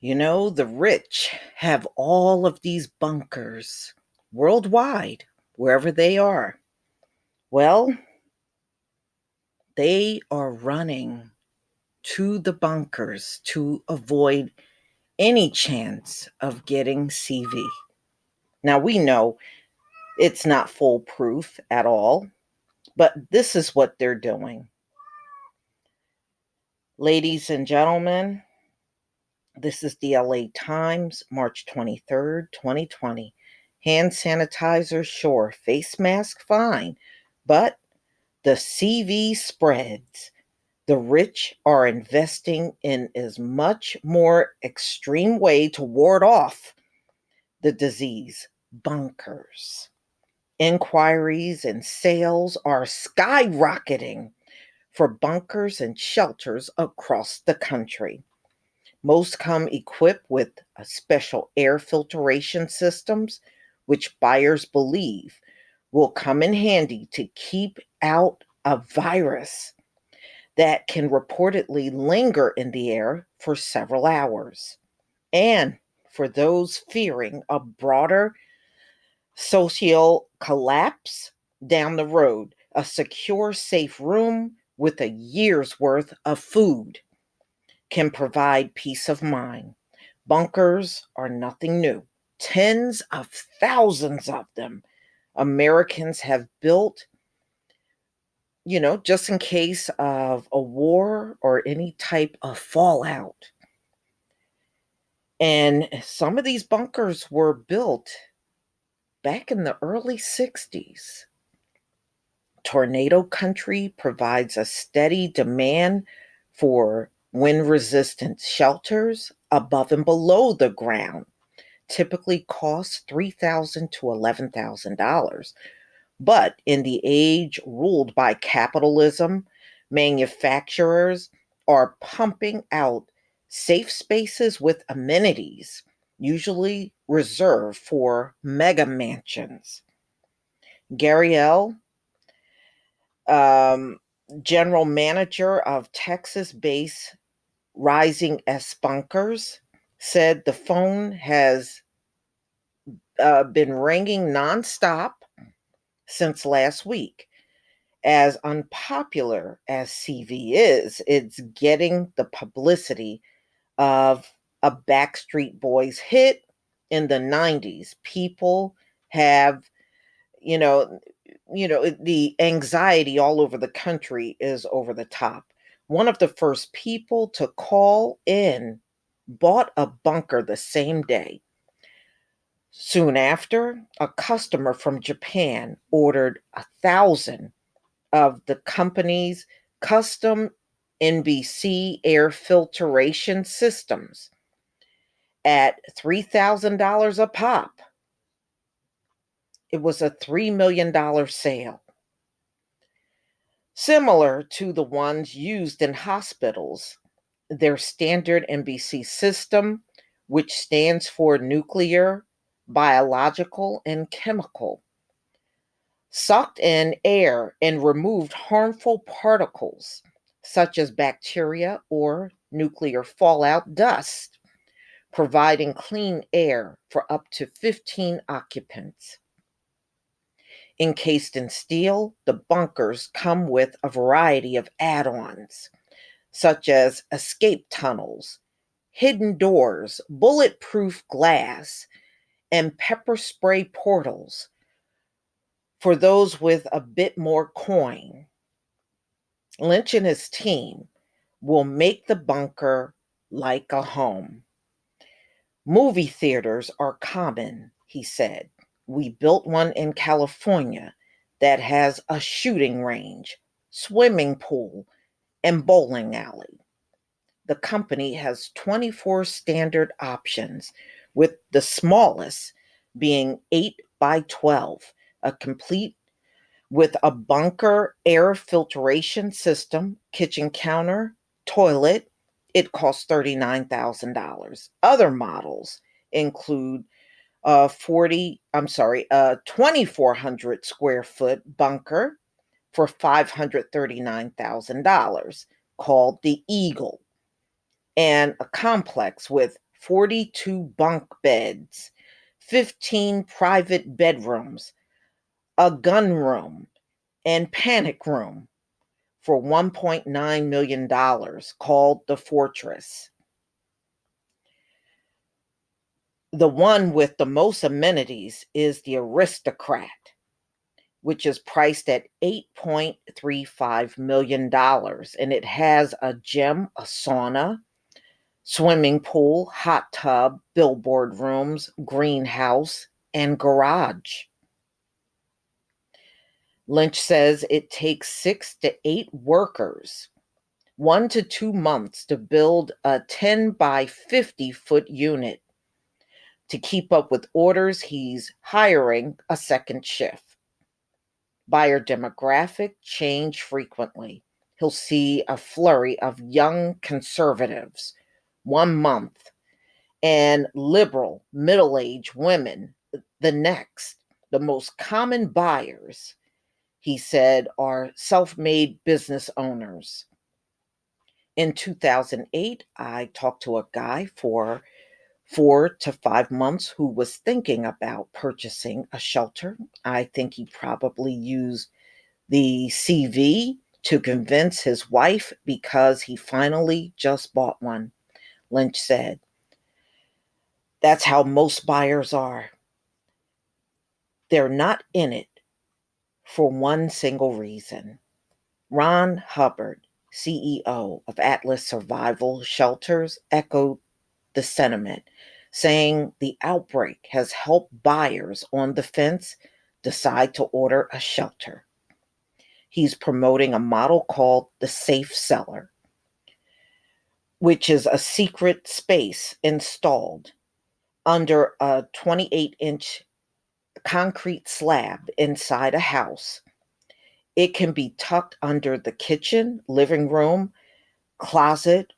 The rich have all of these bunkers worldwide, wherever they are. Well, they are running to the bunkers to avoid any chance of getting CV. Now, we know it's not foolproof at all, but this is what they're doing. Ladies and gentlemen, this is the LA Times, March 23rd, 2020. Hand sanitizer, sure. Face mask, fine. But the CV spreads. The rich are investing in as much more extreme way to ward off the disease. Bunkers. Inquiries and sales are skyrocketing for bunkers and shelters across the country. Most come equipped with special air filtration systems, which buyers believe will come in handy to keep out a virus that can reportedly linger in the air for several hours. And for those fearing a broader social collapse down the road, a secure, safe room with a year's worth of food can provide peace of mind. Bunkers are nothing new. Tens of thousands of them Americans have built, just in case of a war or any type of fallout. And some of these bunkers were built back in the early 60s. Tornado country provides a steady demand for wind resistant shelters above and below the ground. Typically costs $3,000 to $11,000. But in the age ruled by capitalism, manufacturers are pumping out safe spaces with amenities, usually reserved for mega mansions. Gary L., um, general manager of Texas based Rising S Bunkers, said the phone has been ringing nonstop since last week. As unpopular as CV is, it's getting the publicity of a Backstreet Boys hit in the 90s. People have, you know, the anxiety all over the country is over the top. One of the first people to call in bought a bunker the same day. Soon after, a customer from Japan ordered 1,000 of the company's custom NBC air filtration systems at $3,000 a pop. It was a $3 million sale. Similar to the ones used in hospitals, their standard NBC system, which stands for nuclear, biological, and chemical, sucked in air and removed harmful particles such as bacteria or nuclear fallout dust, providing clean air for up to 15 occupants. Encased in steel, the bunkers come with a variety of add ons, such as escape tunnels, hidden doors, bulletproof glass, and pepper spray portals for those with a bit more coin. Lynch and his team will make the bunker like a home. Movie theaters are common, he said. We built one in California that has a shooting range, swimming pool, and bowling alley. The company has 24 standard options, with the smallest being 8 by 12, a complete with a bunker air filtration system, kitchen counter, toilet. It costs $39,000. Other models include a 2,400 square foot bunker for $539,000 called the Eagle, and a complex with 42 bunk beds, 15 private bedrooms, a gun room, and panic room for $1.9 million called the Fortress. The one with the most amenities is the Aristocrat, which is priced at $8.35 million. And it has a gym, a sauna, swimming pool, hot tub, billboard rooms, greenhouse, and garage. Lynch says it takes 6 to 8 workers, 1 to 2 months to build a 10 by 50-foot unit. To keep up with orders, he's hiring a second shift. Buyer demographic change frequently. He'll see a flurry of young conservatives 1 month and liberal middle-aged women the next. The most common buyers, he said, are self-made business owners. In 2008, I talked to a guy for 4 to 5 months who was thinking about purchasing a shelter. I think he probably used the CV to convince his wife because he finally just bought one. Lynch said, "That's how most buyers are. They're not in it for one single reason." Ron Hubbard, CEO of Atlas Survival Shelters, echoed the sentiment, saying the outbreak has helped buyers on the fence decide to order a shelter. He's promoting a model called the Safe Cellar, which is a secret space installed under a 28-inch concrete slab inside a house. It can be tucked under the kitchen, living room, closet,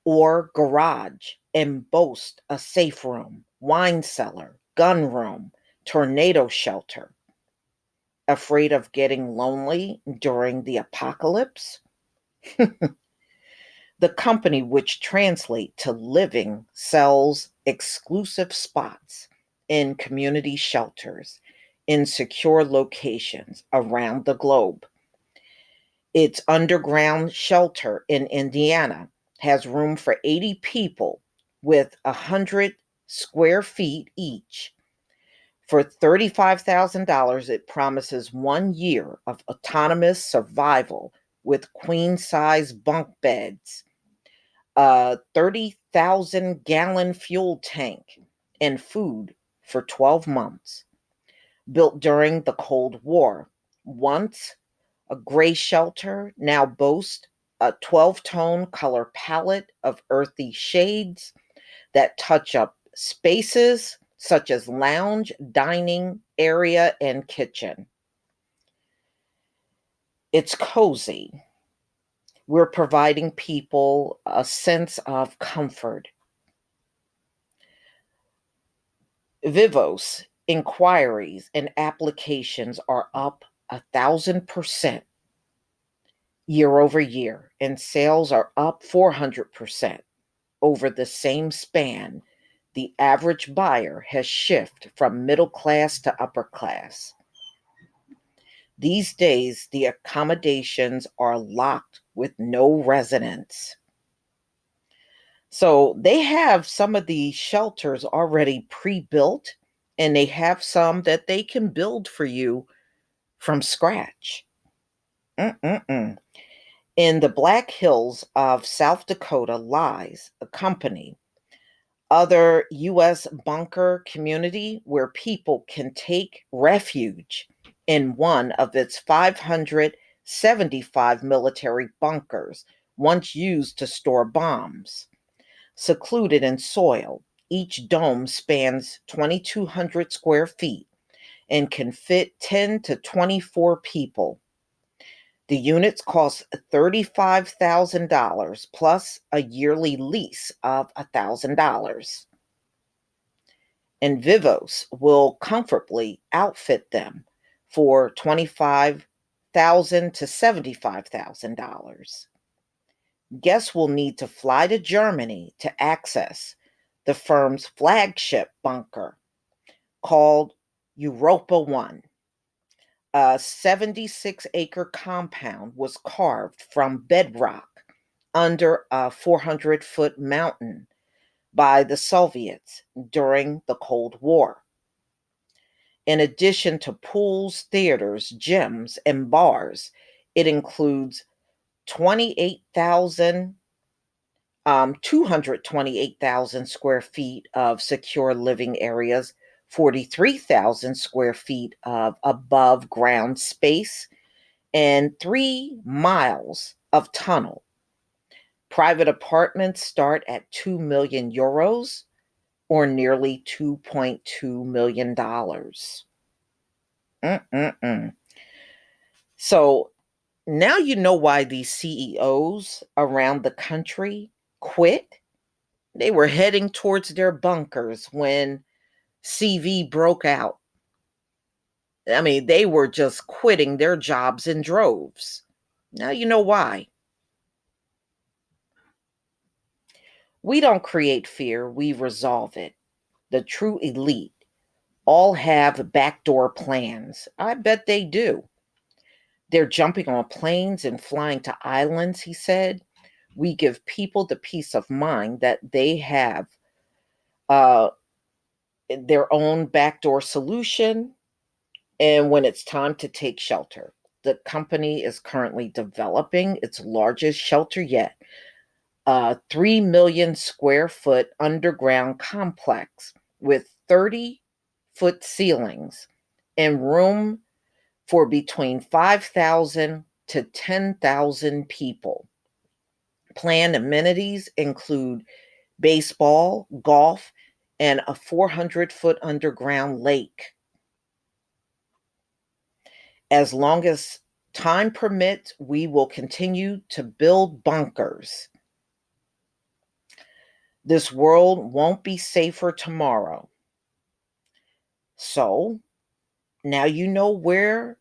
or garage and boast a safe room, wine cellar, gun room, tornado shelter. Afraid of getting lonely during the apocalypse? The company, which translates to living, sells exclusive spots in community shelters in secure locations around the globe. Its underground shelter in Indiana has room for 80 people with 100 square feet each. For $35,000, it promises 1 year of autonomous survival with queen-size bunk beds, a 30,000-gallon fuel tank, and food for 12 months. Built during the Cold War, once a gray shelter, now boasts a 12-tone color palette of earthy shades that touch up spaces such as lounge, dining area, and kitchen. It's cozy. We're providing people a sense of comfort. Vivos inquiries and applications are up 1,000% year over year, and sales are up 400% over the same span. The average buyer has shifted from middle class to upper class. These days, the accommodations are locked with no residents. So they have some of these shelters already pre-built, and they have some that they can build for you from scratch. Mm-mm-mm. In the Black Hills of South Dakota lies a company, other U.S. bunker community where people can take refuge in one of its 575 military bunkers, once used to store bombs. Secluded in soil, each dome spans 2,200 square feet and can fit 10 to 24 people. The units cost $35,000 plus a yearly lease of $1,000. And Vivos will comfortably outfit them for $25,000 to $75,000. Guests will need to fly to Germany to access the firm's flagship bunker called Europa 1. A 76-acre compound was carved from bedrock under a 400-foot mountain by the Soviets during the Cold War. In addition to pools, theaters, gyms, and bars, it includes 28,000 228,000 square feet of secure living areas, 43,000 square feet of above ground space, and 3 miles of tunnel. Private apartments start at 2 million euros or nearly $2.2 million. Mm-mm-mm. So now you know why these CEOs around the country quit. They were heading towards their bunkers when CV broke out. I mean, they were just quitting their jobs in droves. Now you know why. We don't create fear, we resolve it. The true elite all have backdoor plans. I bet they do. They're jumping on planes and flying to islands, he said. We give people the peace of mind that they have uh, their own backdoor solution. And when it's time to take shelter, the company is currently developing its largest shelter yet, a 3 million square foot underground complex with 30-foot ceilings and room for between 5,000 to 10,000 people. Planned amenities include baseball, golf, and a 400-foot underground lake. As long as time permits, we will continue to build bunkers. This world won't be safer tomorrow. So now you know where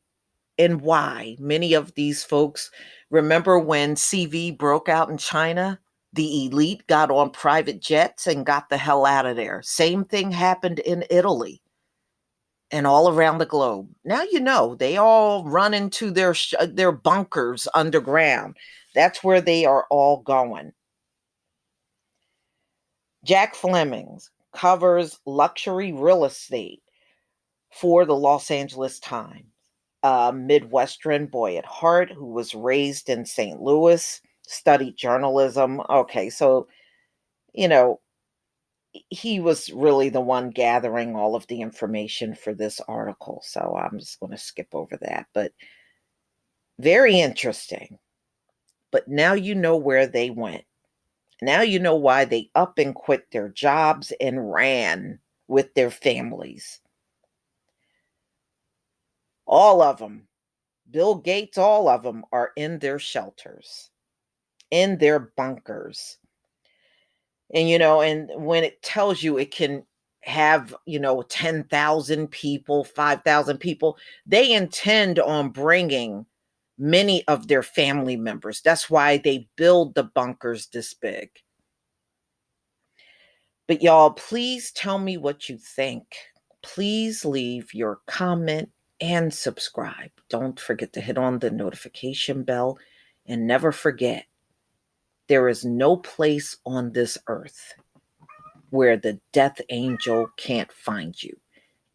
and why many of these folks remember when CV broke out in China. The elite got on private jets and got the hell out of there. Same thing happened in Italy and all around the globe. Now you know they all run into their bunkers underground. That's where they are all going. Jack Flemings covers luxury real estate for the Los Angeles Times. A Midwestern boy at heart who was raised in St. Louis, studied journalism. Okay, so, you know, he was really the one gathering all of the information for this article. So I'm just going to skip over that. But very interesting. But now you know where they went. Now you know why they up and quit their jobs and ran with their families. All of them, Bill Gates, all of them are in their shelters, in their bunkers. And, and when it tells you it can have, 10,000 people, 5,000 people, they intend on bringing many of their family members. That's why they build the bunkers this big. But y'all, please tell me what you think. Please leave your comment and subscribe. Don't forget to hit on the notification bell and never forget, there is no place on this earth where the death angel can't find you,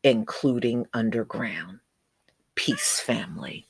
including underground. Peace, family.